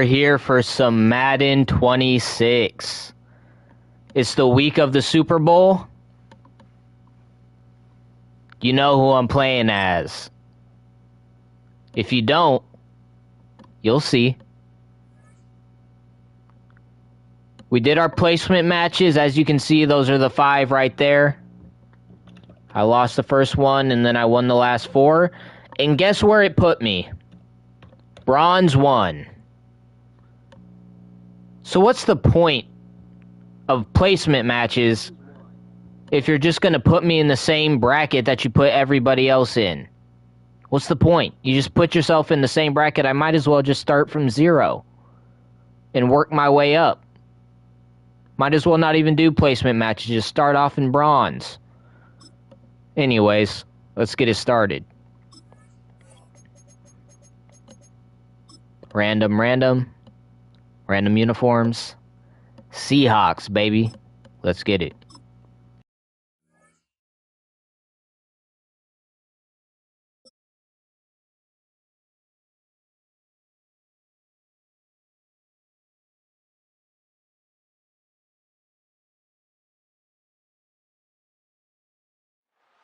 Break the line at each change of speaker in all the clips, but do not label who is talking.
We're here for some Madden 26. It's the week of the Super Bowl. You know who I'm playing as. If you don't, you'll see. We did our placement matches. As you can see, those are the 5 right there. I lost the first one, and then I won the last 4. And guess where it put me? Bronze 1. So what's the point of placement matches if you're just going to put me in the same bracket that you put everybody else in? What's the point? You just put yourself in the same bracket. I might as well just start from 0 and work my way up. Might as well not even do placement matches. Just start off in bronze. Anyways, let's get it started. Random uniforms. Seahawks, baby. Let's get it.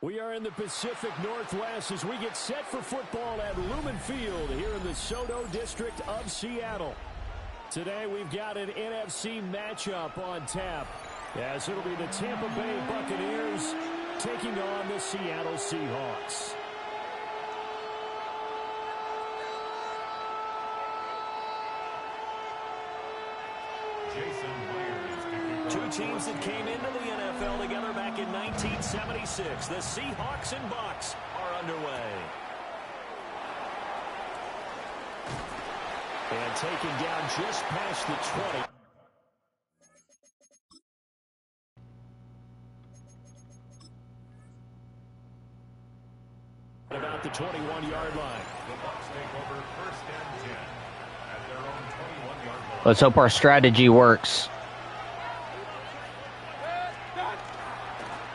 We are in the Pacific Northwest as we get set for football at Lumen Field here in the Soto district of Seattle. Today we've got an NFC matchup on tap, as it'll be the Tampa Bay Buccaneers taking on the Seattle Seahawks. Two teams that came into the NFL together back in 1976. The Seahawks and Bucs are underway. And taken down just past the 20. About the 21-yard line. The Bucs take over first and 10 at their own 21-yard line.
Let's hope our strategy works.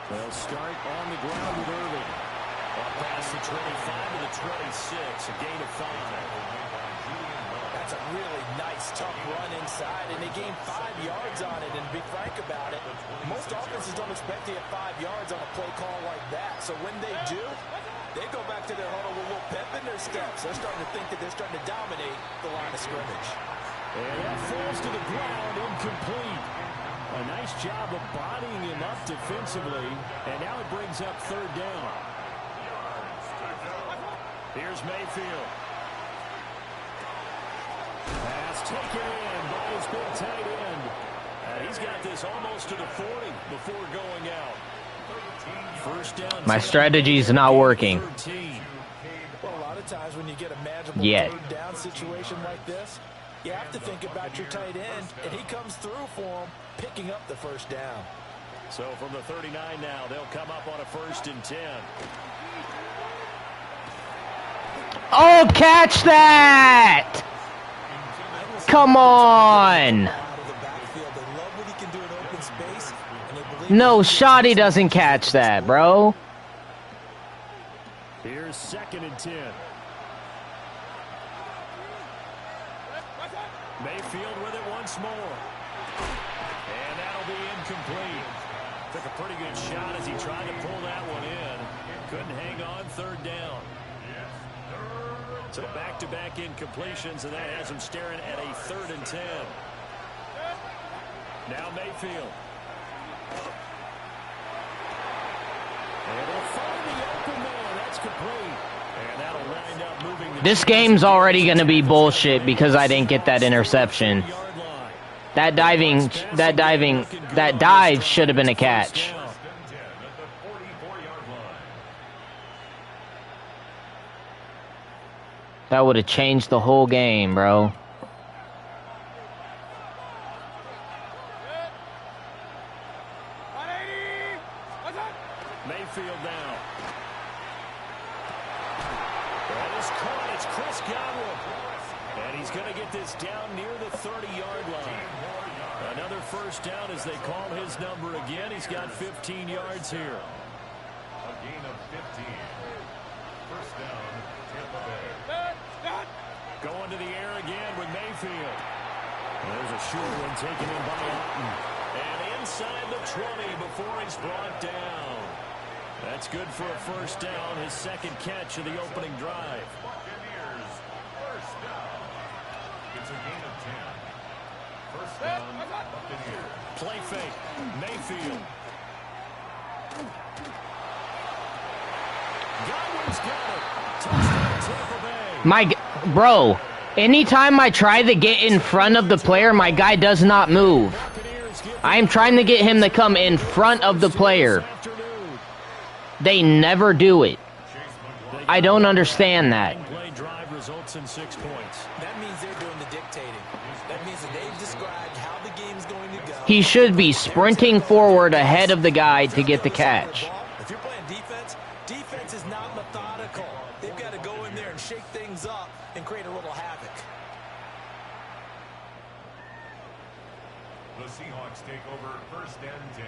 They'll start on the ground with Irving. Up past the 25 to the 26, a gain of 5.
That's a really nice, tough run inside, and they gained 5 yards on it. And to be frank about it, most offenses don't expect to get 5 yards on a play call like that. So when they do, they go back to their huddle with a little pep in their steps. They're starting to think that they're starting to dominate the line of scrimmage.
And that falls to the ground, incomplete. A nice job of bodying him up defensively, and now it brings up third down. Here's Mayfield. Pass taken in by his big tight end. He's got this almost to the 40 before going out. First down.
My strategy's not working.
Well, a lot of times when you get a manageable third down situation like this, you have to think about your tight end, and he comes through for him, picking up the first down.
So from the 39 now, they'll come up on a 1st and 10.
Oh, catch that! Come on! No shot he doesn't catch that, bro.
Here's 2nd and 10. Mayfield with it once more. And that'll be incomplete. Took a pretty good shot as he tried to pull that one in. Couldn't hang on, 3rd down. So back-to-back incompletions, and that has him staring at a 3rd and 10. Now Mayfield. And he'll find the open man. That's complete. And that'll wind up moving.
This game's already going to be bullshit because I didn't get that interception. That dive should have been a catch. That would have changed the whole game, bro.
Mayfield now. That is caught. It's Chris Godwin. And he's going to get this down near the 30-yard line. Another first down as they call his number again. He's got 15 yards here. A gain of 15. First down, Tampa Bay. Going to the air again with Mayfield. Mayfield. There's a short one taken in by Otten. And inside the 20 before he's brought down. That's good for a first down, his second catch of the opening drive.
Buccaneers, first down. It's a gain of 10. First down, Buccaneers.
Play fake, Mayfield. Godwin's got it. Touchdown, Tampa Bay.
Bro, anytime I try to get in front of the player, my guy does not move. I am trying to get him to come in front of the player. They never do it. I don't understand that.
Play drive results in 6 points.
That means they're doing the dictating. That means that they've described how the game's going to go.
He should be sprinting forward ahead of the guy to get the catch.
If you're playing defense, defense is not methodical. They've got to go in there and shake things up and create a little havoc.
The Seahawks take over first and 10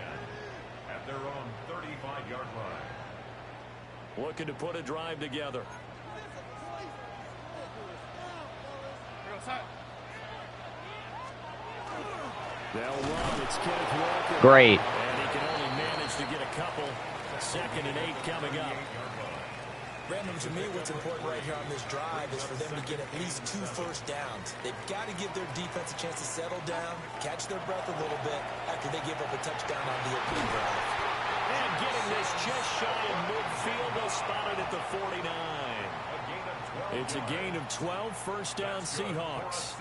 at their own 35-yard line.
Looking to put a drive together. They'll run. It's Kenneth Walker.
Great.
And he can only manage to get a couple. 2nd and 8 coming up.
Brandon, to me, what's important right here on this drive is for them to get at least 2 first downs. They've got to give their defense a chance to settle down, catch their breath a little bit after they give up a touchdown on the opening drive.
And getting this just shy of midfield, they'll spot it at the 49. It's a gain of 12, first down Seahawks.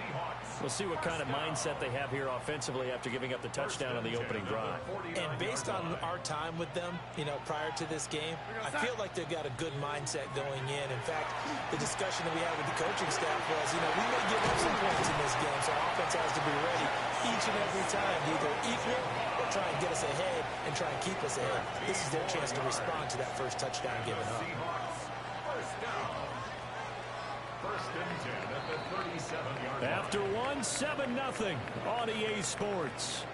We'll see what kind of mindset they have here offensively after giving up the touchdown on the opening drive.
And based on our time with them, prior to this game, I feel like they've got a good mindset going in. In fact, the discussion that we had with the coaching staff was, we may give up some points in this game, so offense has to be ready each and every time to either equal or try and get us ahead and try and keep us ahead. This is their chance to respond to that first touchdown given up.
First down. First and 10 at the 37-yard line.
After 1, 7-0 on EA Sports.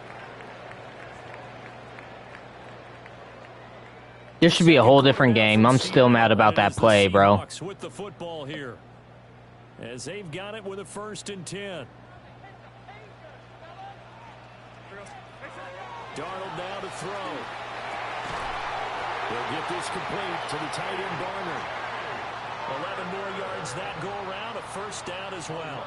This should be a whole different game. I'm still mad about that play, bro.
With the football here, as they've got it with a 1st and 10. Darnold now to throw. They'll get this complete to the tight end Barner. 11 more yards that go around, a first down as well.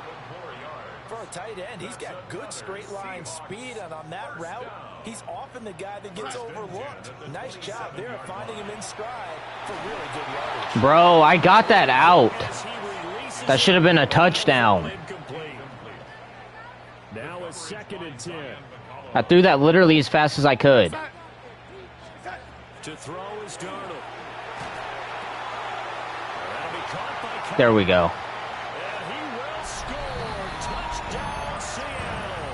For a tight end, he's got good straight line speed, and on that route, he's often the guy that gets overlooked. Nice job there of finding him in stride for really good yardage.
Bro, I got that out. That should have been a touchdown.
Now a 2nd and 10.
I threw that literally as fast as I could.
To throw is Darnold.
There we go.
And he will score. Touchdown, Seattle.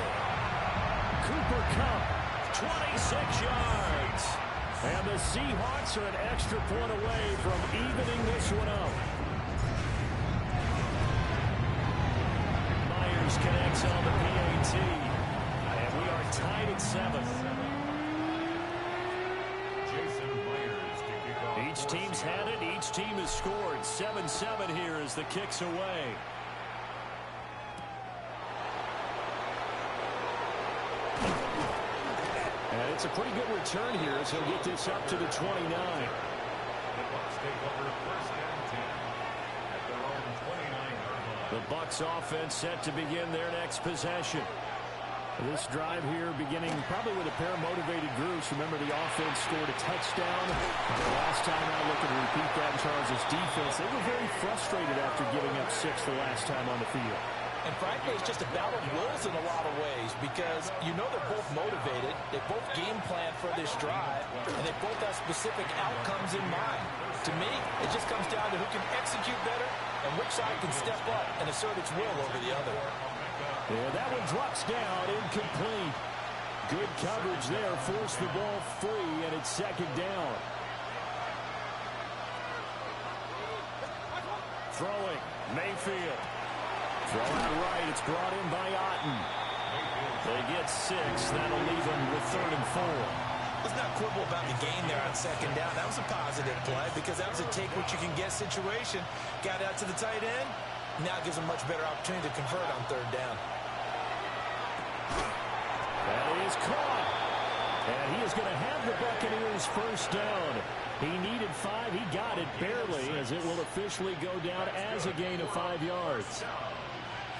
Cooper Kupp, 26 yards. And the Seahawks are an extra point away from evening this one up. Myers connects on the PAT. And we are tied at 7. Each team's had it. Each team has scored. 7-7 here as the kick's away. And it's a pretty good return here as he'll get this up to the 29.
The Bucs take over first and 10 at their own 29-yard line.
The Bucs offense set to begin their next possession. This drive here beginning probably with a pair of motivated groups. Remember, the offense scored a touchdown. The last time out, looking to repeat that in Charles' defense. They were very frustrated after giving up 6 the last time on the field.
And frankly, it's just a battle of wills in a lot of ways because they're both motivated. They both game plan for this drive, and they both have specific outcomes in mind. To me, it just comes down to who can execute better and which side can step up and assert its will over the other.
Yeah, that one drops down, incomplete. Good coverage there, forced the ball free, and it's 2nd down. Throwing, Mayfield. Throwing to right, it's brought in by Otten. They get 6, that'll leave them with 3rd and 4.
Let's not quibble about the gain there on 2nd down. That was a positive play because that was a take-what-you-can-get situation. Got out to the tight end, Now gives them much better opportunity to convert on third down.
That is caught. And he is going to have the Buccaneers first down. He needed 5. He got it barely, as it will officially go down as a gain of 5 yards.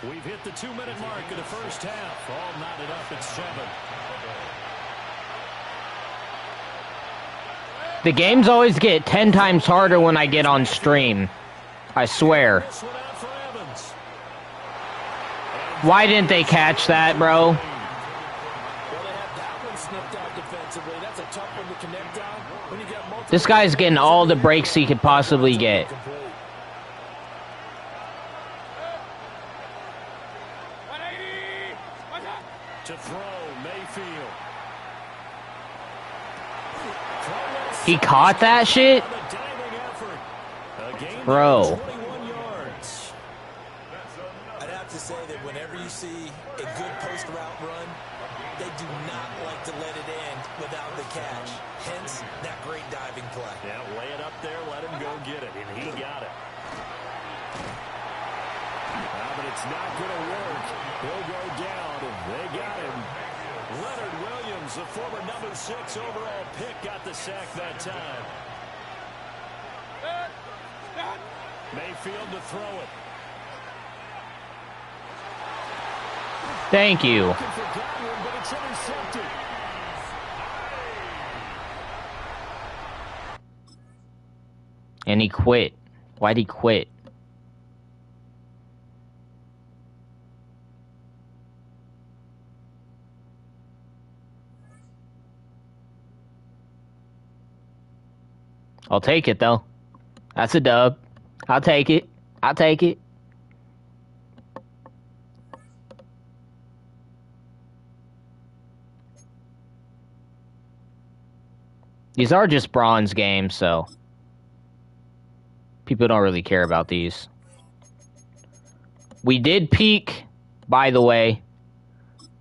We've hit the 2-minute mark of the first half. All knotted up at 7.
The games always get 10 times harder when I get on stream. I swear. Why didn't they catch that, bro? This guy's getting all the breaks he could possibly get.
To throw, Mayfield.
He caught that shit? Bro.
I'd have to say that whenever you see a good post route run, they do not like to let it end without the catch. Hence, that great diving play.
Yeah, lay it up there, let him go get it, and he got it. But it's not going to work. He'll go down, and they got him. Leonard Williams, the former number 6 overall pick, got the sack that time. Mayfield to throw it.
Thank you.
Looking for Godwin, but it's intercepted.
And he quit. Why'd he quit? I'll take it, though. That's a dub. I'll take it. I'll take it. These are just bronze games, so people don't really care about these. We did peak, by the way.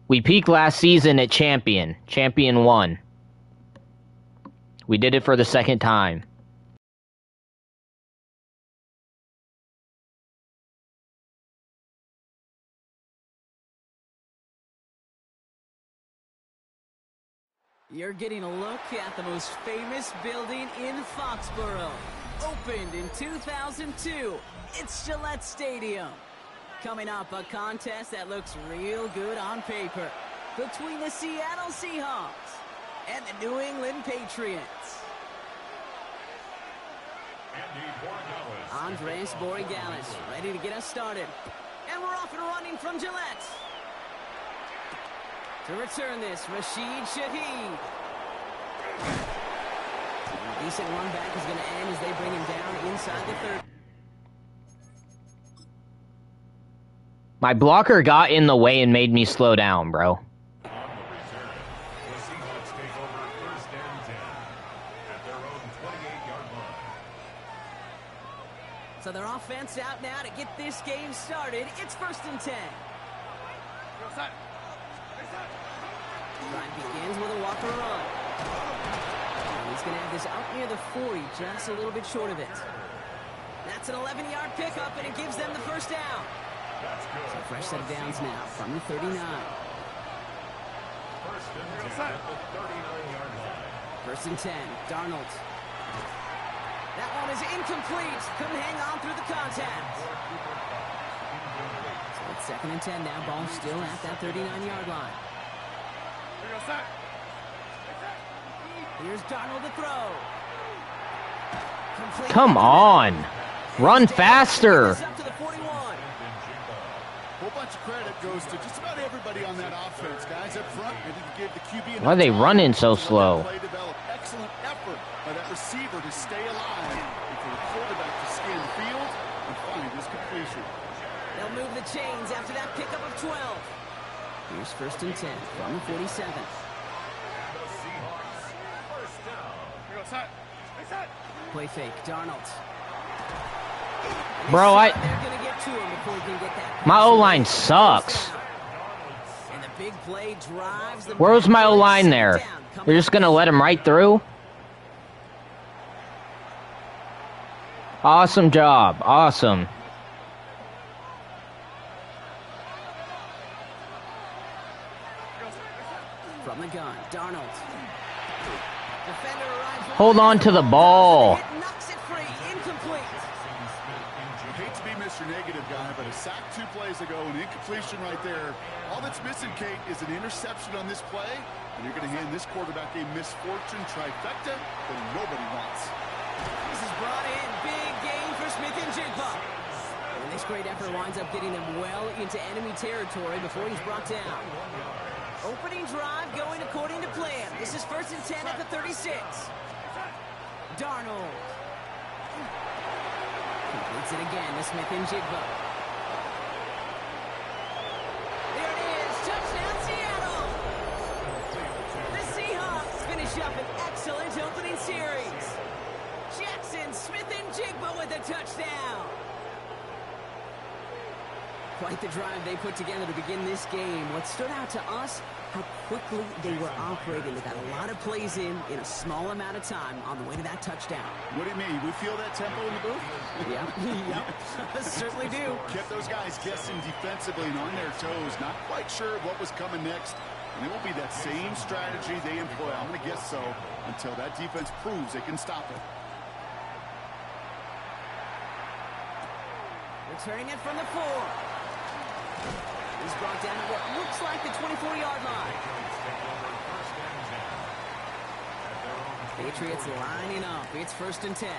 We peaked last season at Champion. Champion 1. We did it for the second time.
You're getting a look at the most famous building in Foxborough. Opened in 2002, it's Gillette Stadium. Coming up, a contest that looks real good on paper between the Seattle Seahawks and the New England Patriots. Andres Borregales ready to get us started. And we're off and running from Gillette. To return this, Rashid Shaheed. Decent run back is going to end as they bring him down inside the 30.
My blocker got in the way and made me slow down, bro.
On the return, the Seahawks take over first and 10 at their own 28-yard line.
So their offense out now to get this game started. It's first and 10. Drive begins with a Walker run. And he's going to have this out near the 40, just a little bit short of it. That's an 11-yard pickup, and it gives them the first down. So fresh set of downs now from the 39.
First and 10 at the 39-yard line.
First and 10, Darnold. That one is incomplete. Couldn't hang on through the contact. So it's second and 10 now. Ball still at that 39-yard line. Here's Darnold to throw. Complete.
Come on. Run faster.
Up to the 41.
Whole bunch of credit goes to just about everybody on that offense, guys up front. Maybe you give the QB.
Why are they running so slow?
Play develop excellent effort by that receiver to stay alive and for the quarterback to scan the field and find his completion.
They'll move the chains after that pickup of 12. Here's first and 10 from the 47. Play fake, Darnold.
Bro,
They're gonna get to him before he can get that.
my O-line sucks.
And the big play drives the.
Where was my O-line there? They're just gonna let him right through? Awesome job. Awesome.
From the gun, Darnold. Defender arrives.
Hold on to the ball.
Knocks it free. Incomplete.
I hate to be Mr. Negative guy, but a sack 2 plays ago, an incompletion right there. All that's missing, Kate, is an interception on this play, and you're going to hand this quarterback a misfortune trifecta that nobody wants.
This is brought in. Big game for Smith and Jigba. And this great effort winds up getting him well into enemy territory before he's brought down. Opening drive going according to plan. This is 1st and 10 at the 36. Darnold. Completes it again to Smith and Jigba. There it is. Touchdown, Seattle. The Seahawks finish up an excellent opening series. Jackson, Smith and Jigba with a touchdown. Quite the drive they put together to begin this game. What stood out to us, how quickly they were operating. They got a lot of plays in a small amount of time on the way to that touchdown.
What do you mean? We feel that tempo in the booth?
Yep. Certainly do.
Kept those guys guessing defensively and on their toes, not quite sure of what was coming next. And it will be that same strategy they employ, I'm going to guess so, until that defense proves they can stop it.
Returning it from the 4. He's brought down to what looks like the 24-yard line. Patriots lining up. It's 1st and 10.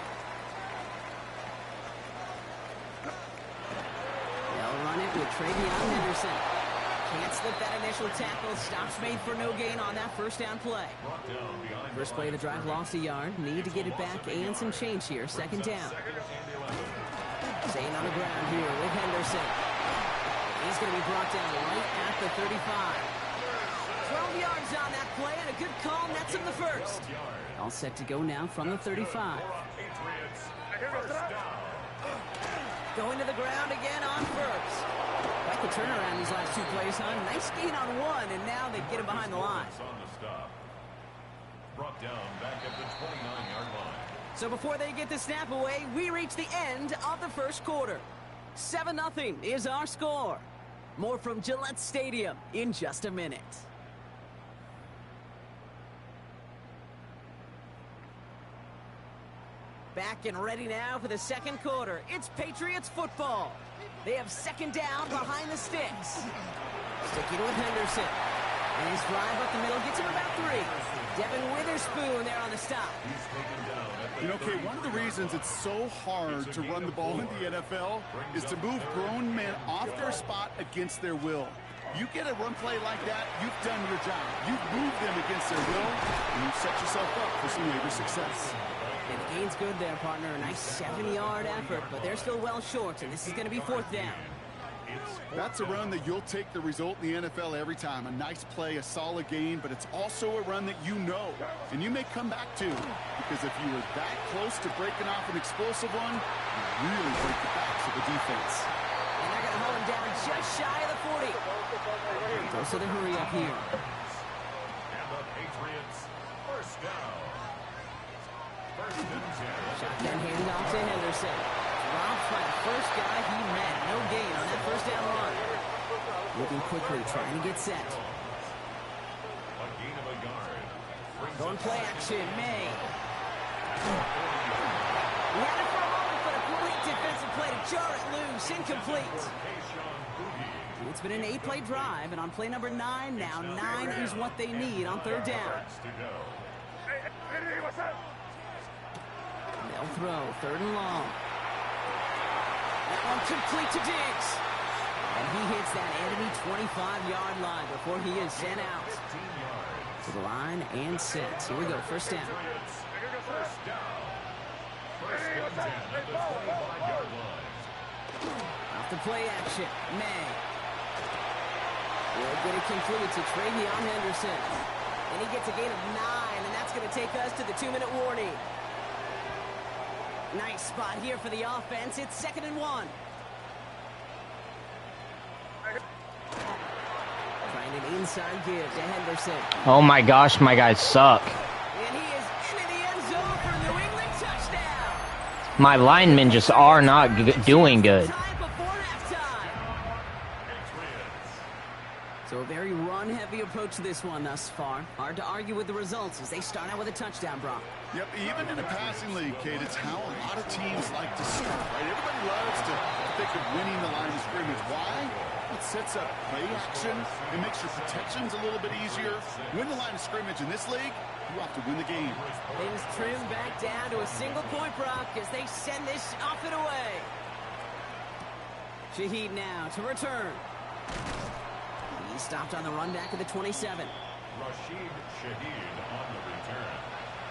They'll run it with Travion Henderson. Can't slip that initial tackle. Stops made for no gain on that first down play. First play of the drive lost a yard. Need to get it back and some change here. 2nd down. Staying on the ground here with Henderson. He's going to be brought down right at the 35. 12 yards on that play, and a good call nets him the first. All set to go now from the 35. Going to the ground again on first. Quite the turnaround these last 2 plays, huh? Nice gain on 1, and now they get him behind the line.
Brought down back at the 29-yard line.
So before they get the snap away, we reach the end of the first quarter. 7-0 is our score. More from Gillette Stadium in just a minute. Back and ready now for the second quarter. It's Patriots football. They have 2nd down behind the sticks. Sticking with Henderson. And his drive up the middle gets him about 3. Devin Witherspoon there on the stop.
You know, Kate, one of the reasons it's so hard to run the ball in the NFL is to move grown men off their spot against their will. You get a run play like that, you've done your job. You've moved them against their will, and you've set yourself up for some later success.
And the gain's good there, partner. A nice 7-yard effort, but they're still well short, and this is going to be 4th down.
That's a run that you'll take the result in the NFL every time. A nice play, a solid gain, but it's also a run that you know, and you may come back to, because if you were that close to breaking off an explosive one, you really break the backs of the defense.
And they're going to hold him down just shy of the 40. Goes to the hurry up here.
And the Patriots, 1st down. 1st and 10.
Shotgun handoff to Henderson. Dropped by the first guy he met. No gain on that 1st down run. Moving quickly, trying to get set.
A gain of a yard.
Going play action, May. He had it for a moment, but a great defensive play to jar it loose. Incomplete. It's been an 8-play drive, and on play number 9 now, 9 is what they need on 3rd down. They'll throw, 3rd and long. That one complete to Diggs. And he hits that enemy 25-yard line before he is sent out. To the line and set. Here we go, 1st down.
First down. 1st and 10 at the 25-yard line.
Off the play action, May. Will get it complete to Travion Henderson. And he gets a gain of 9, and that's going to take us to the 2-minute warning. Nice spot here for the offense. It's 2nd and 1. Trying an inside give to Henderson.
Oh my gosh, my guys suck.
And he is into the end zone for a New England touchdown.
My linemen just are not doing good.
Time before halftime. So a very run-heavy approach to this one thus far. Hard to argue with the results as they start out with a touchdown, Brock.
Yep, even in a passing league, Kate, it's how a lot of teams like to start, right? Everybody loves to think of winning the line of scrimmage. Why? It sets up play action. It makes your protections a little bit easier. Win the line of scrimmage in this league, you have to win the game.
Things trim back down to a single point, Brock, as they send this off and away. Shaheed now to return. He stopped on the run back at the 27.
Rashid Shaheed on the return.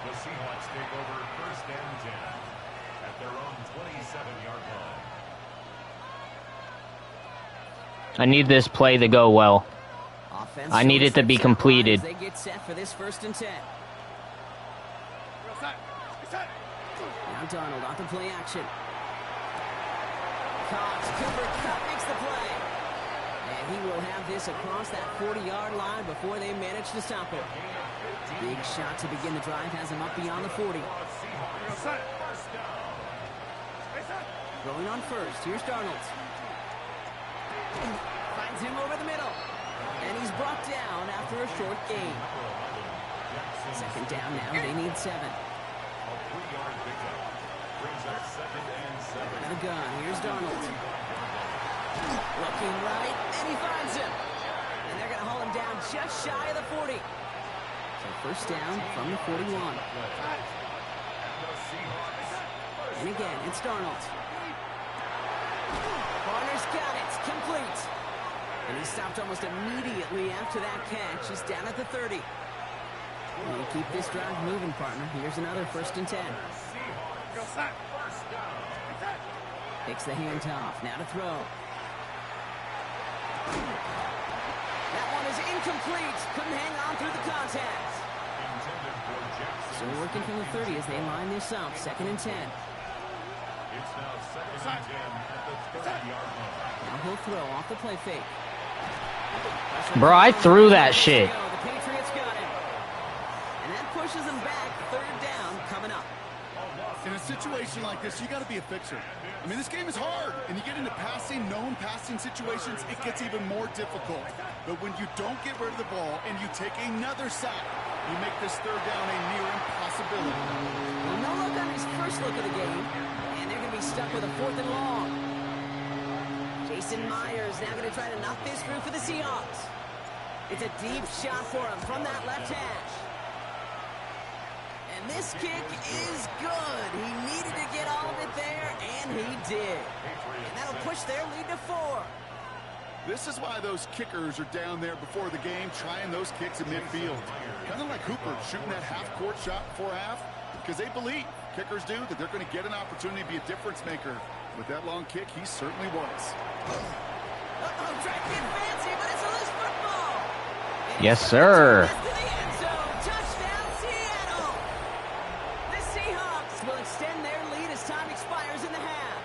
The Seahawks take over 1st and 10 at their own 27-yard line.
I need this play to go well.
Offense
I need it to be completed.
they get set for this 1st and 10. Now Donald off the play action. Cox, Cooper Cup makes the play. And he will have this across that 40-yard line before they manage to stop it. Big shot to begin the drive has him up beyond the 40. Going on first, here's Darnold. Finds him over the middle. And he's brought down after a short gain. 2nd down now, they need 7. And a gun, here's Darnold. Looking right, and he finds him. And they're going to haul him down just shy of the 40. So 1st down from the 41. And again, it's Darnold. Barner's got it, complete. And he stopped almost immediately after that catch. He's down at the 30. And keep this drive moving, partner. Here's another 1st and 10. Takes the handoff. Now to throw. That one is incomplete. Couldn't hang on through the contact. So working from the 30 as they line this up. 2nd and 10.
It's now 2nd and 10 at the 30-yard line.
Now he'll throw off the play fake.
Bro, I threw that shit.
The Patriots got him. And that pushes them back. 3rd down coming up.
In a situation like this, you got to be a fixer. I mean, this game is hard, and you get into known passing situations, it gets even more difficult. But when you don't get rid of the ball and you take another sack, you make this 3rd down a near impossibility.
Well, no look on his first look of the game, and they're going to be stuck with a 4th and long. Jason Myers now going to try to knock this through for the Seahawks. It's a deep shot for him from that left hash. And this kick is good. He needed to get all of it there, and he did. And that'll push their lead to 4.
This is why those kickers are down there before the game, trying those kicks in midfield. Kind of like Hooper shooting that half-court shot before half, because they believe, kickers do, that they're going to get an opportunity to be a difference maker. With that long kick, he certainly was.
Uh-oh, trying to get fancy, but it's a loose football. And
Yes, sir.
to the end zone. Touchdown, Seattle. The Seahawks will extend their lead as time expires in the half.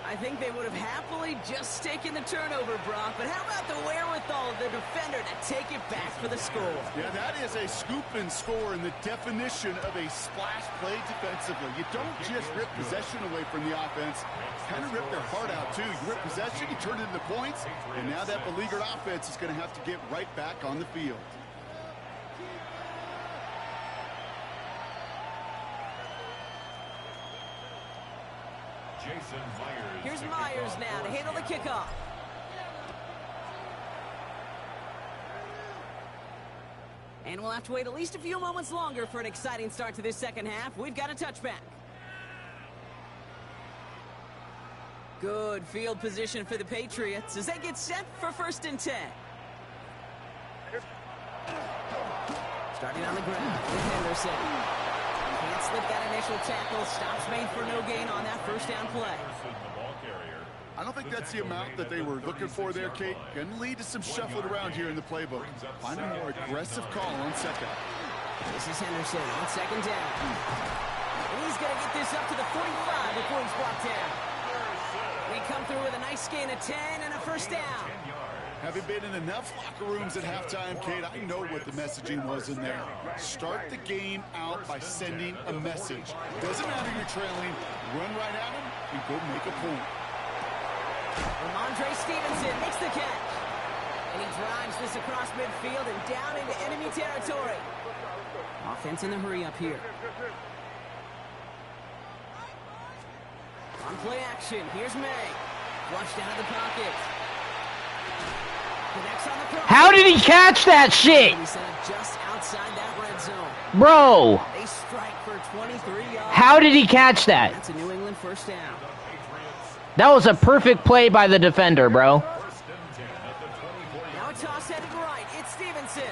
I think they would have happily just taken the turnover, Brock, but how about the wherewithal of the defender to take it back for the score?
Yeah, that is a scoop and score in the definition of a splash play defensively. You don't just rip possession away from the offense, kind of rip their heart out too. You rip possession, you turn it into points, and now that beleaguered offense is going to have to get right back on the field.
Jason Myers.
Here's Myers now to handle the kickoff. And we'll have to wait at least a few moments longer for an exciting start to this 2nd half. We've got a touchback. Good field position for the Patriots as they get set for 1st and 10. Starting on the ground with Henderson. Can't slip that initial tackle. Stops made for no gain on that 1st down play.
I don't think that's the amount that they were looking for there, Kate. Going to lead to some shuffling around here in the playbook. Find a more aggressive call on 2nd.
This is Henderson on 2nd down. And he's going to get this up to the 45 before he's brought down. We come through with a nice gain of 10 and a 1st down.
Having been in enough locker rooms at halftime, Kate, I know what the messaging was in there. Start the game out by sending a message. Doesn't matter you're trailing, run right at them and go make a point.
Ramondre Stevenson makes the catch. And he drives this across midfield and down into enemy territory. Offense in the hurry up here. On play action, here's May. Flushed out of the pocket. Connects on the cross.
How did he catch that shit?
Just outside that red zone.
Bro.
They strike for 23 yards.
How did he catch that?
That's a New England first down.
That was a perfect play by the defender, bro.
Now a toss headed right. It's Stevenson.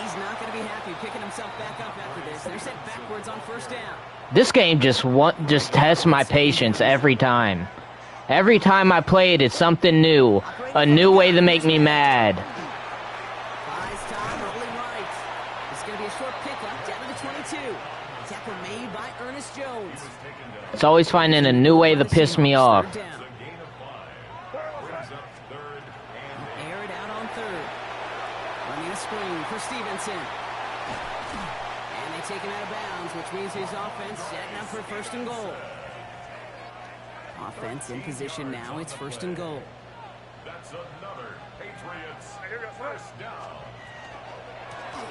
He's not going to be happy picking himself back up after this. They're sent backwards on first down.
This game just tests my patience every time. Every time I play it, it's something new. A new way to make me mad.
Buys time, rolling right. It's going to be a short pickup down to the 22. Tackle made by Ernest Jones.
It's always finding a new way to piss me off.
Air it out on third. Running a screen for Stevenson. And they take him out of bounds, which means his offense setting up for first and goal. Offense in position now. It's first and goal.
That's another Patriots first down.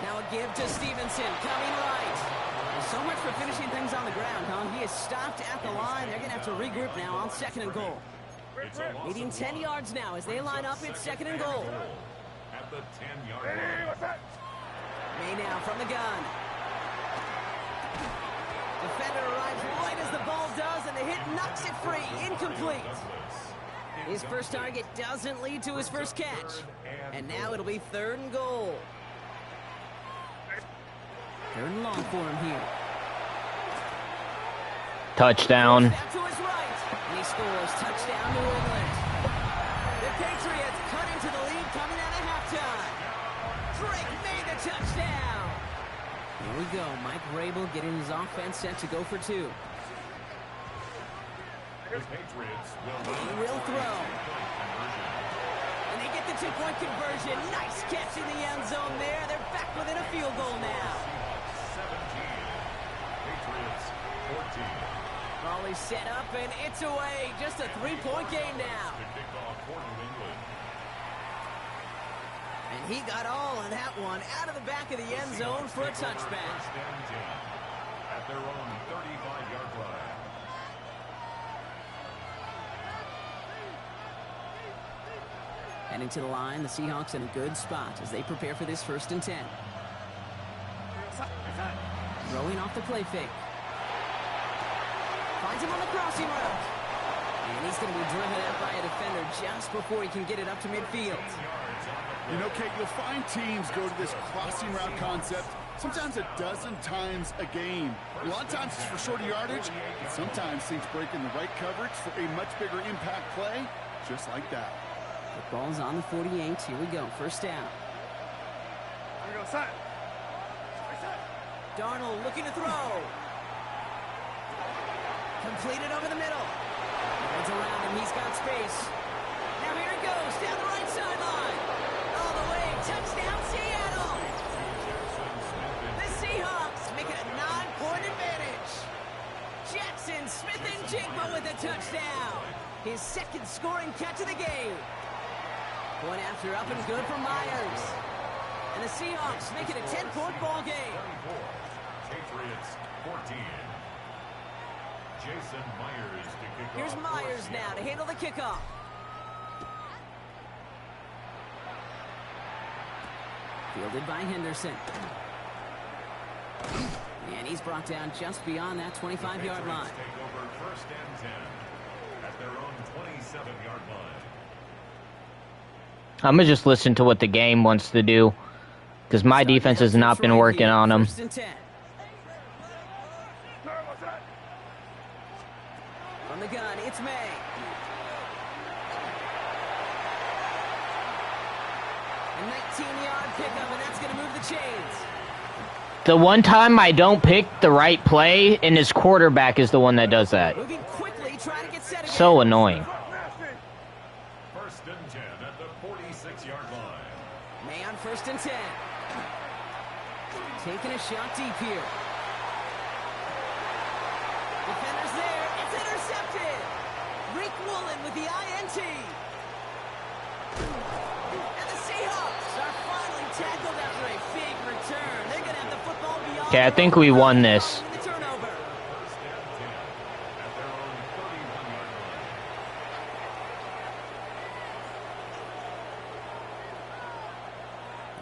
Now a give to Stevenson, coming right. So much for finishing things on the ground, huh? He is stopped at the line. They're going to have to regroup now on second and goal. Needing 10 yards now as they line up. It's second and goal.
At the 10-yard line.
May now from the gun. Defender arrives right as the ball does, and the hit knocks it free. Incomplete. His first target doesn't lead to his first catch. And now it'll be third and goal. Third and long for him here.
Touchdown.
Back to his right. And he scores. Touchdown, New England. The Patriots cut into the lead coming out of halftime. Drake made the touchdown. Here we go. Mike Vrabel getting his offense set to go for two.
The Patriots
He will throw. And they get the two-point conversion. Nice catch in the end zone there. They're back within a field goal now.
17. Patriots 14.
Ball is set up, and it's away. Just a three-point game now.
The kickoff for New England.
And he got all of that one out of the back of the end zone for a touchback.
First and 10 at their own 35-yard line.
Heading to the line, the Seahawks in a good spot as they prepare for this first and 10. Throwing off the play fake. Finds him on the crossing route. And he's going to be driven out by a defender just before he can get it up to midfield.
You know, Kate, you'll find teams go to this crossing route concept sometimes a dozen times a game. A lot of times it's for shorter yardage, and sometimes things break in the right coverage for a much bigger impact play, just like that.
The ball's on the 48. Here we go. First down. Darnold looking to throw. Completed over the middle. Heads around him. He's got space. Now here it goes. Down the right sideline. All the way. Touchdown, Seattle. The Seahawks make it a 9-point advantage. Jackson Smith-Njigba with a touchdown. His second scoring catch of the game. Point after up and good for Myers. And the Seahawks make it a 10-point ball game.
Patriots 14. Jason Myers to kick off.
Here's Myers now to handle the kickoff. Fielded by Henderson. And he's brought down just beyond that 25-yard line.
Take over first and 10 at their own 27-yard line.
I'm going to just listen to what the game wants to do, because my defense has not been working on them.
First and 10. From the gun, it's May. A 19-yard pickup, and that's going to move the chains.
The one time I don't pick the right play, and his quarterback is the one that does that.
Moving quickly, trying to get set again.
So annoying.
First and 10 at the 46-yard line.
May on first and 10. Taking a shot deep here. Defenders there. It's intercepted. Rick Woolen
Okay, I think we won this.
The turnover.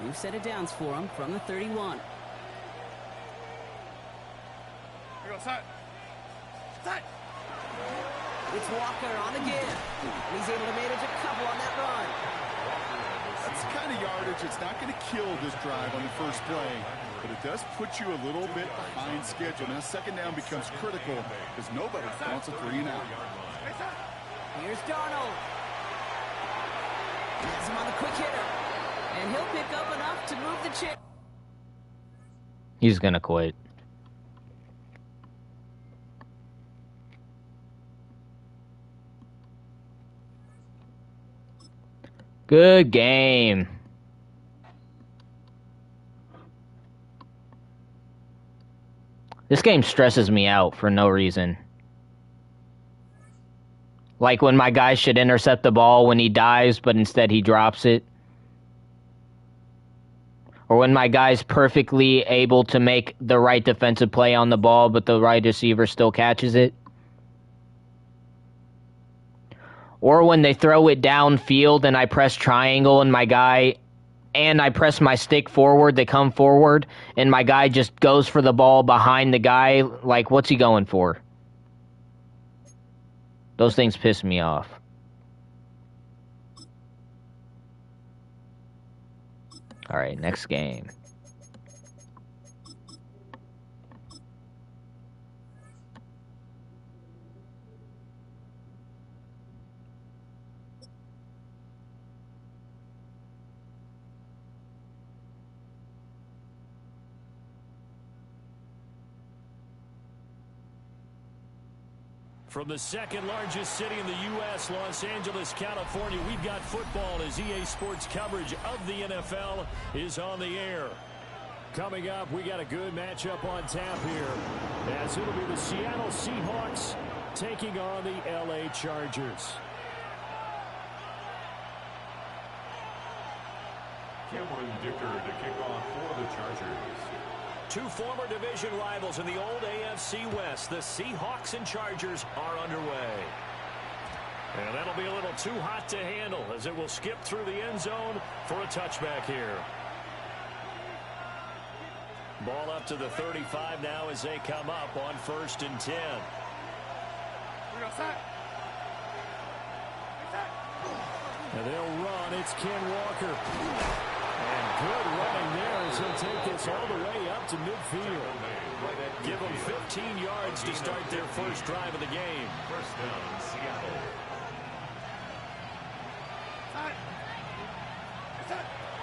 New set of downs for him from the 31. It's Walker on the give. And he's able to manage a couple on that run.
That's the kind of yardage that's not going to kill this drive on the first play, but it does put you a little bit behind schedule. Now second down becomes critical because nobody wants a 3 and out.
Here's Darnold. Has him on the quick hitter. And he'll pick up enough to move the chip.
He's gonna quit. Good game. This game stresses me out for no reason. Like when my guy should intercept the ball when he dives, but instead he drops it. Or when my guy's perfectly able to make the right defensive play on the ball, but the right receiver still catches it. Or when they throw it downfield and I press triangle and I press my stick forward, they come forward, and my guy just goes for the ball behind the guy. Like, what's he going for? Those things piss me off. All right, next game.
From the second largest city in the U.S., Los Angeles, California, we've got football as EA Sports coverage of the NFL is on the air. Coming up, we got a good matchup on tap here, as it'll be the Seattle Seahawks taking on the L.A. Chargers.
Cameron Dicker to kick off for the Chargers.
Two former division rivals in the old AFC West, the Seahawks and Chargers, are underway. And that'll be a little too hot to handle as it will skip through the end zone for a touchback here. Ball up to the 35 now as they come up on 1st and 10. And they'll run. It's Ken Walker. And good running there as he'll take this all the way up to midfield. Give them 15 yards to start their first drive of the game.
First down, Seattle.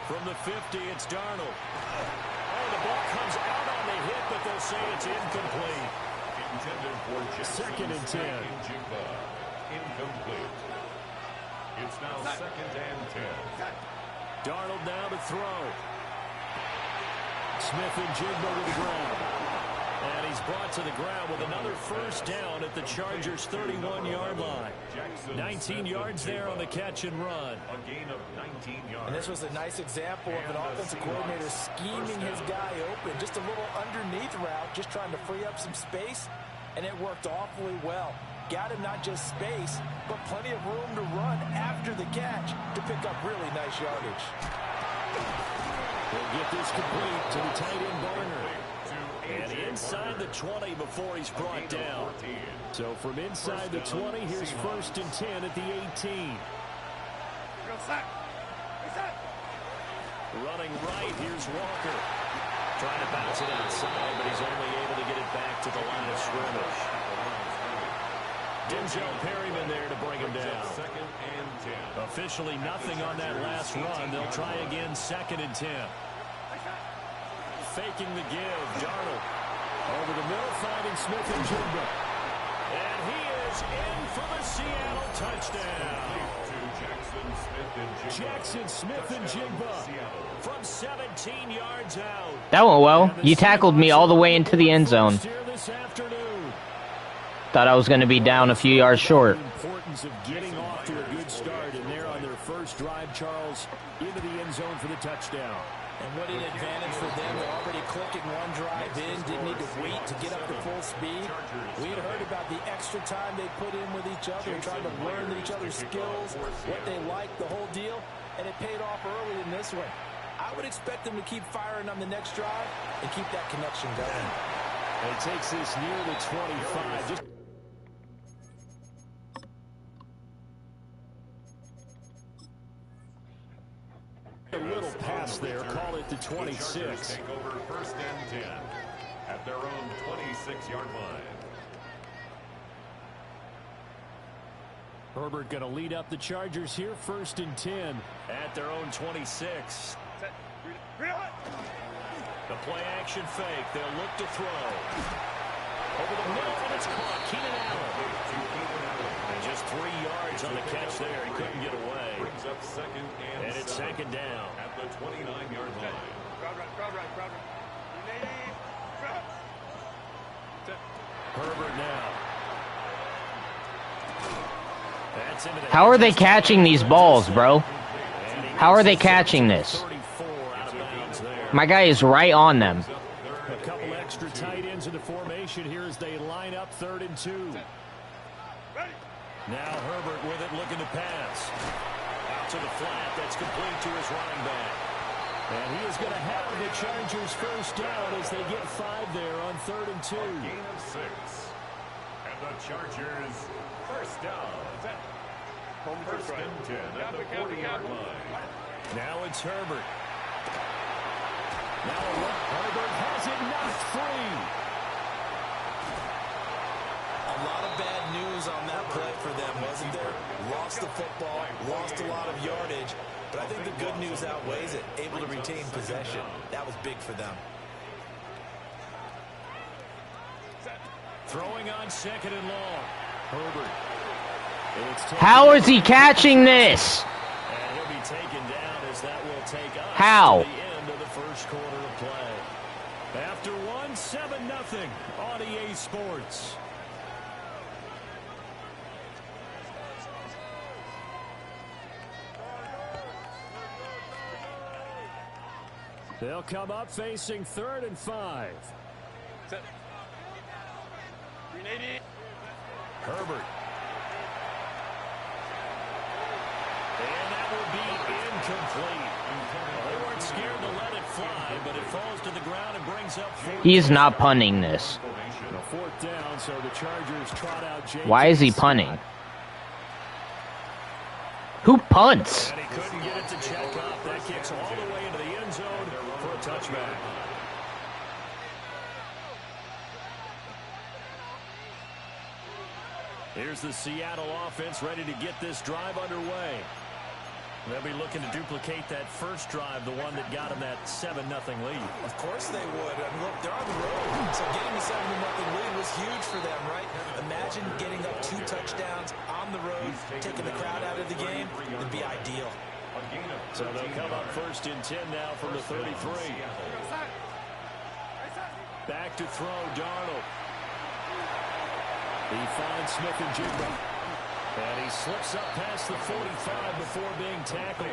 From the 50, it's Darnold. Oh, the ball comes out on the hit, but they'll say it's incomplete.
Intended for Jackson.
2nd and 10.
Incomplete. It's now 2nd and 10.
Darnold now to throw. Smith and Jigba to the ground. And he's brought to the ground with another first down at the Chargers' 31-yard line. 19 yards there on the catch and run.
A gain of 19 yards.
And this was a nice example of an offensive coordinator scheming his guy open. Just a little underneath route, just trying to free up some space, and it worked awfully well. Got him not just space, but plenty of room to run after the catch to pick up really nice yardage.
He'll get this complete to the tight end Barner. And inside the 20 before he's brought down. So from inside the 20, here's 1st and 10 at the 18. Running right, here's Walker. Trying to bounce it outside, but he's only able to get it back to the line of scrimmage. Denzel Perryman there to bring him down.
2nd and 10.
Officially nothing on that last run. They'll try again 2nd and 10. Faking the give. Darnold over the middle, finding Smith and Jigba. And he is in for the Seattle touchdown. Jackson Smith and Jigba from 17 yards out.
That went well. You tackled me all the way into the end zone. Thought I was going to be down a few yards short.
The importance of getting off to a good start, and they're on their first drive, Charles, into the end zone for the touchdown.
And what an advantage for them. They're already clicking one drive in. Didn't need to wait to get up to full speed. We had heard about the extra time they put in with each other, trying to learn each other's skills, what they like, the whole deal. And it paid off early in this one. I would expect them to keep firing on the next drive and keep that connection going.
And it takes this near the 25. Just a little pass there. Call it the 26.
Take over first and 10 at their own 26-yard line.
Herbert going to lead up the Chargers here, first and 10 at their own 26. The play action fake. They'll look to throw. Over the middle, and it's caught. Keenan Allen. And just 3 yards on the catch there. He couldn't get away.
Brings up second
And it's second down.
at the 29-yard line.
Herbert now. That's into the
How are they catching these balls, bro? How are they catching this?
34 out of bounds there.
My guy is right on them.
A couple extra tight ends in the formation here as they line up 3rd and 2. Now Herbert with it, looking to pass. Out to the flat. That's complete to his running back. And he is going to have the Chargers first down as they get 5 there on 3rd and 2.
Gain of 6. And the Chargers first down. First and 10 at the 40-yard line.
Now it's Herbert. Now Herbert has it knocked free.
A lot of bad news on that play for them, wasn't there? Lost the football, lost a lot of yardage, but I think the good news outweighs it. Able to retain possession. That was big for them.
Throwing on 2nd and long. Herbert.
How is he catching this?
And he'll be taken down as that will take us
How?
to the end of the first quarter of play. After 7-0 on EA Sports. They'll come up facing 3rd and 5. Herbert. And that will be incomplete. They weren't scared to let it fly, but it falls to the ground and brings up 4.
He is not punting this.
4th down, so the Chargers trot out James.
Why is he punting? Who punts?
And he couldn't get it to check up. That kicks all the way into the end zone for a touchback. Here's the Seattle offense ready to get this drive underway. They'll be looking to duplicate that first drive, the one that got them that 7-0 lead.
Of course they would. I mean, look, they're on the road, so getting the 7-0 lead was huge for them, right? Imagine getting up 2 touchdowns on the road, taking the crowd out of the game. It'd be ideal.
So they'll come up first and 10 now from the 33. Back to throw, Darnold. He finds Smith and Jigba. And he slips up past the 45 before being tackled.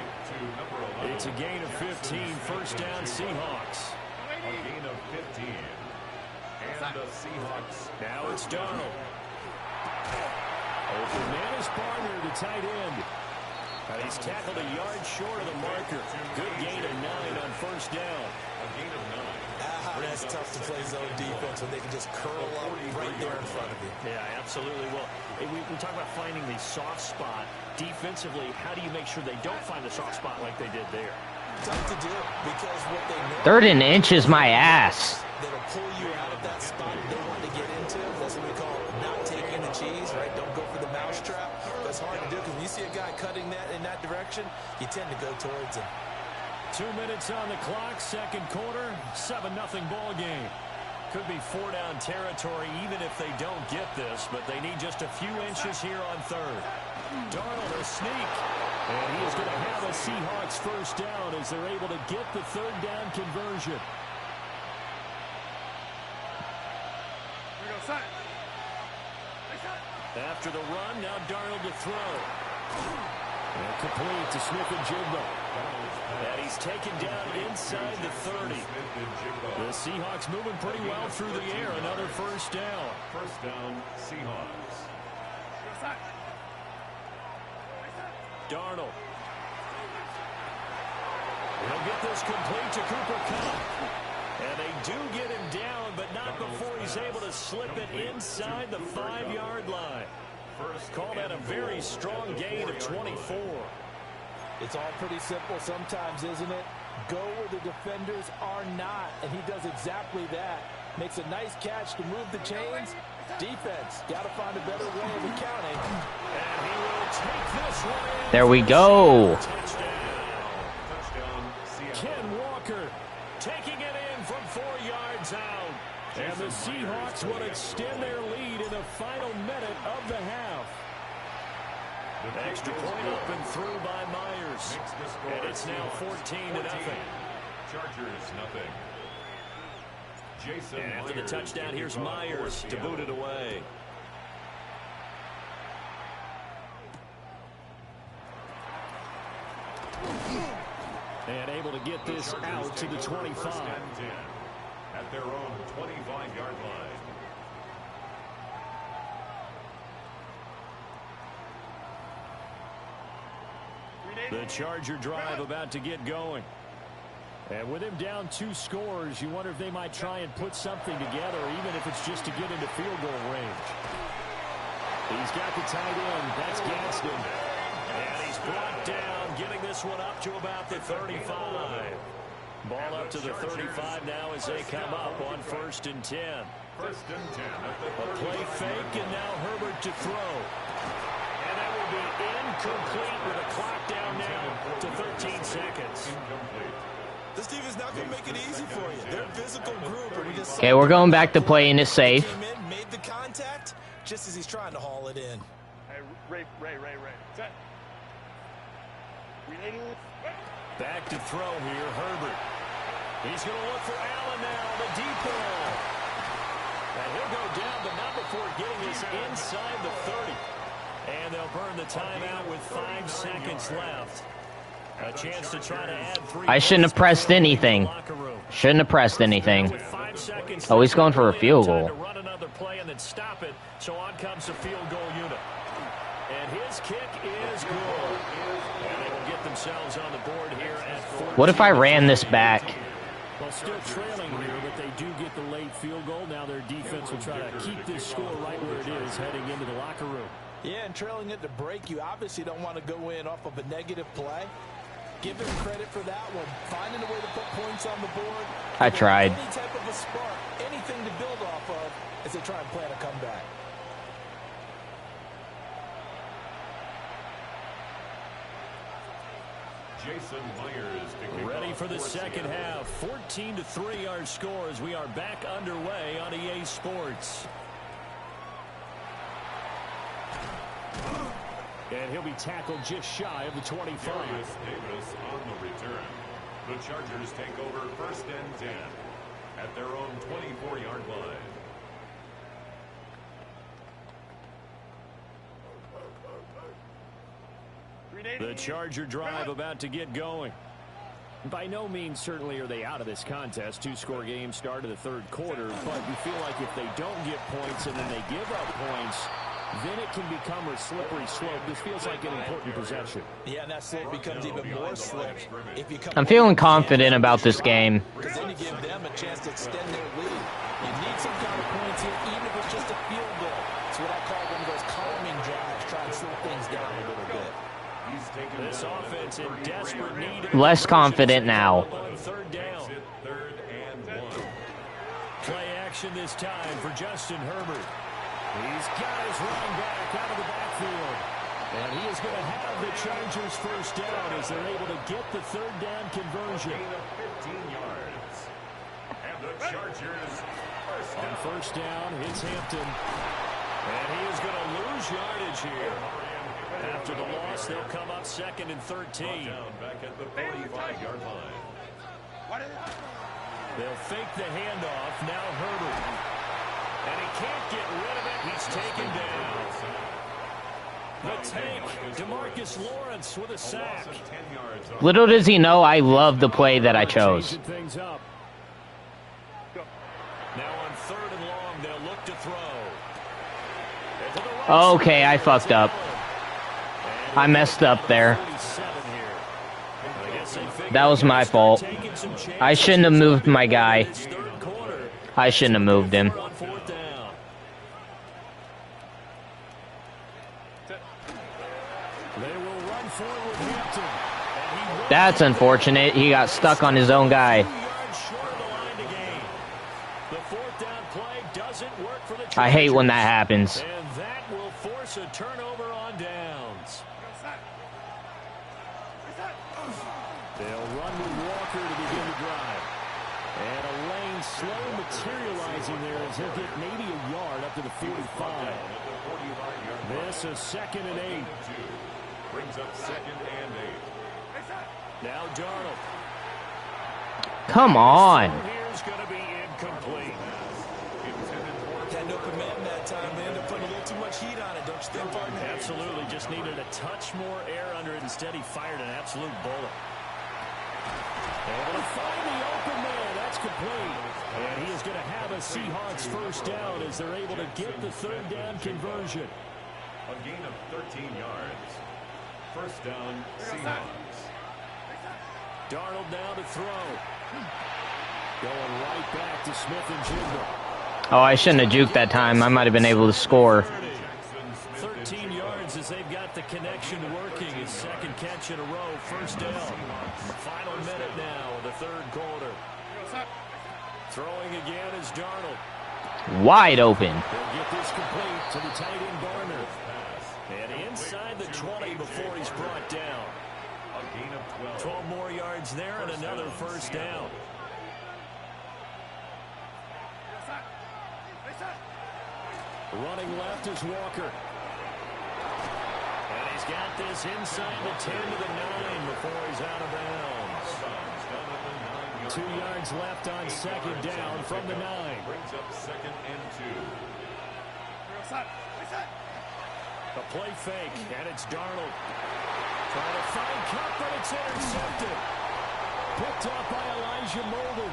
It's a gain of 15. First down, Seahawks.
A gain of 15. And the Seahawks.
Now it's Darnold. Open man is Barner, the tight end. And he's tackled a yard short of the marker. Good gain of 9 on first down.
A gain of 9.
That's tough to play zone defense when they can just curl up right there in front of you.
Yeah, absolutely. Well, we talk about finding the soft spot. Defensively, how do you make sure they don't find the soft spot like they did there?
Tough to do because what they know.
3rd and inches my ass.
That'll pull you out of that spot they want to get into. That's what we call not taking the cheese, right? Don't go for the mousetrap. That's hard to do because when you see a guy cutting that in that direction, you tend to go towards him.
2 minutes on the clock, second quarter, 7-0 ball game. Could be 4-down territory even if they don't get this, but they need just a few inches here on 3rd. Darnold a sneak, and he is going to have a Seahawks first down as they're able to get the 3rd down conversion. After the run, now Darnold to throw. And complete to Smith and Jigba. And he's taken down inside the 30. The Seahawks moving pretty well through the air. Another first down.
First down, Seahawks.
Darnold. He'll get this complete to Cooper Kupp. And they do get him down, but not before he's able to slip it inside the 5-yard line. Call that a very strong gain of 24.
It's all pretty simple sometimes, isn't it? Go where the defenders are not, and he does exactly that. Makes a nice catch to move the chains. Defense, got to find a better way of accounting.
And he will take this one in.
There we go.
Touchdown. Ken Walker taking it in from 4 yards out. And the Seahawks will extend their lead in the final minute of the half. Extra point up and through by Myers. And it's now 14-0.
Chargers nothing. Jason
And after the touchdown, here's Myers to boot it away. And able to get this out to the 25.
At their own 25-yard line.
The Charger drive about to get going. And with him down 2 scores, you wonder if they might try and put something together, even if it's just to get into field goal range. He's got the tight end. That's Gadsden. And he's brought down, getting this one up to about the 35. Ball up to the 35 now as they come up on 1st and 10.
First and 10 at the
A play fake, and now Herbert to throw. And that will be incomplete with a clock down now to 13 seconds.
This team is not going to make it easy for you. They're a physical group. And we just
Okay, we're going back to playing it safe.
Made the contact just as he's trying to haul it in.
Hey, Ray. Set.
Back to throw here, Herbert. He's going to look for Allen now, the deep ball. And he'll go down, but not before getting this inside the 30. And they'll burn the timeout with 5 seconds left. A chance to try to add 3.
I shouldn't have pressed anything. Shouldn't have pressed anything. Oh, he's going for a field goal.
Run another play and then stop it. So on comes the field goal unit. And his kick is good. And they will get themselves on the board here at 14.
What if I ran this back?
Well, still trailing here, but they do get the late field goal. Now their defense will try to keep this score right where it is heading into the locker room.
Yeah, and trailing it to break, you obviously don't want to go in off of a negative play. Give him credit for that one. Finding a way to put points on the board.
I tried.
Any type of a spark, anything to build off of as they try and plan a comeback.
Jason Myers
ready for the second half. 14-3 our scores. We are back underway on EA Sports. And he'll be tackled just shy of the 25.
Davis on the return. The Chargers take over 1st and 10 at their own 24-yard line.
The Charger drive about to get going. By no means certainly are they out of this contest. 2-score game start of the 3rd quarter, but you feel like if they don't get points and then they give up points, then it can become a slippery slope. This feels like an important possession.
Yeah, and that slope becomes even more slip if you come.
I'm feeling confident about this game.
Because then you give them a chance to extend their lead. You need some kind of points here, even if it's just a field goal. It's what I call one of those calming drives, try and slow things down a little bit.
This offense in desperate need.
Less confident now.
3rd down.
3rd and 1.
Play action this time for Justin Herbert. He's got his running back out of the backfield. And he is going to have the Chargers first down as they're able to get the 3rd down conversion.
Gain of 15 yards. And the Chargers
On first down, it's Hampton. And he is going to lose yardage here. After the loss, they'll come up 2nd and 13.
down back at the 45-yard line.
They'll fake the handoff. Now Herbert. And he can't get rid of it. He's taken down. The tank, DeMarcus Lawrence with a sack.
Little does he know I love the play that I chose.
Changing things up. Now on 3rd and long, they'll look to throw.
Okay, I fucked up. I messed up there. That was my fault. I shouldn't have moved my guy. I shouldn't have moved him. That's unfortunate. He got stuck on his own guy. I hate when that happens.
And that will force a turnover on downs. They'll run with Walker to begin the drive. And a lane slow materializing there as he'll get maybe a yard up to the 45. This is 2nd and 8.
Brings up 2nd and 8.
Now Darnold.
Come on.
Here's going to be incomplete.
Had no command that time, man. They're putting a little too much heat on it, don't you think, partner?
Absolutely. Just needed a touch more air under it. Instead, he fired an absolute bullet. Able to find the open man. That's complete. And he is going to have a Seahawks first down as they're able to get the 3rd down conversion.
A gain of 13 yards. First down, Seahawks.
Darnold now to throw. Going right back to Smith and Jigba.
Oh, I shouldn't have juked that time. I might have been able to score.
13 yards as they've got the connection working. His 2nd catch in a row. First down. Final minute now of the 3rd quarter. Throwing again is Darnold.
Wide open.
They'll get this complete to the tight end Garner. And inside the 20 before he's brought down.
A gain of
12 more yards there and another first down. Running left is Walker. And he's got this inside the 10 to the 9 before he's out of bounds. 2 yards left on 2nd down from the 9.
Brings up 2nd and 2.
A play fake, and it's Darnold. Trying to find Cup, but it's intercepted. Picked up by Elijah Molden.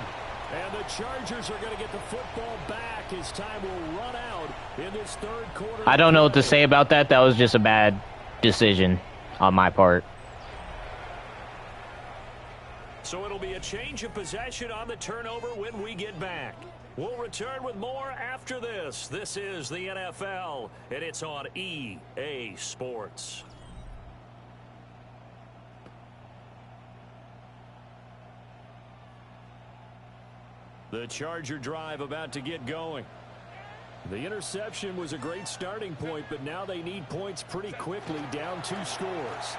And the Chargers are going to get the football back as time will run out in this 3rd quarter.
I don't know what to say about that. That was just a bad decision on my part.
So it'll be a change of possession on the turnover when we get back. We'll return with more after this. This is the NFL, and it's on EA Sports. The Charger drive about to get going. The interception was a great starting point, but now they need points pretty quickly, down 2 scores.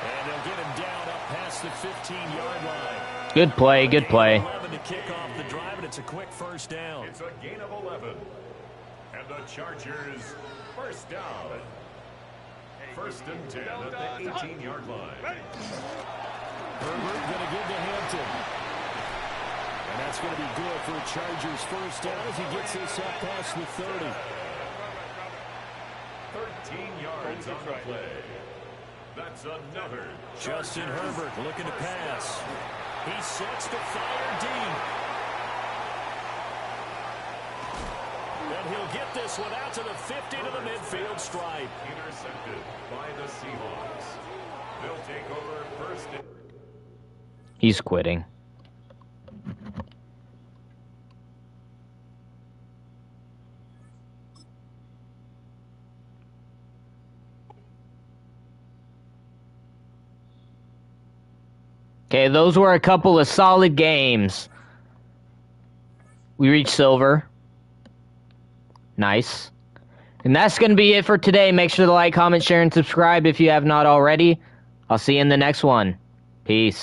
And they'll get him down up past the 15-yard line.
Good play, good play.
11 to kick off the drive, and it's a quick first down.
It's a gain of 11. And the Chargers first down. 1st and 10 at the 18-yard line.
Herbert going to give to Hampton. And that's going to be good for a Chargers first down as he gets this up past the 30.
13 yards on the play. That's another.
Justin Herbert looking to pass. He sets to fire deep. And he'll get this one out to the 50 to the midfield stripe.
Intercepted by the Seahawks. They'll take over first.
He's quitting. Okay, those were a couple of solid games. We reached silver. Nice. And that's going to be it for today. Make sure to like, comment, share, and subscribe if you have not already. I'll see you in the next one. Peace.